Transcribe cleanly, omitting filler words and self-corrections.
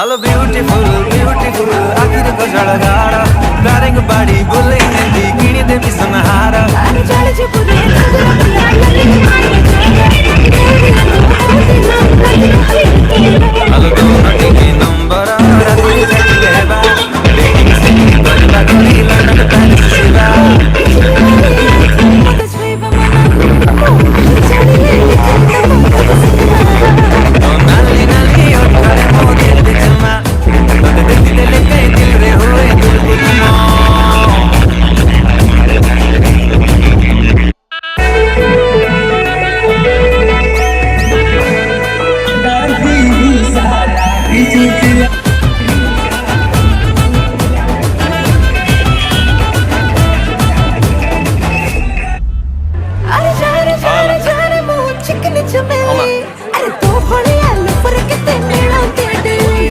Hello beautiful, beautiful, आखिर को झड़गाड़ा दारिंग बाड़ी बोले नदी किणी दे बिसनहारा अरे चल जे पुरे Hello दोनों टिके नंबर राती जाती बेबा डेटिंग से बजला कोई लड़का पैर सिवा तो नाली नाली और खड़े मोदी दे जमा तो दे दिल लेके दिल रे हुए दिल बुलमा Darvi, Sara, Vijay.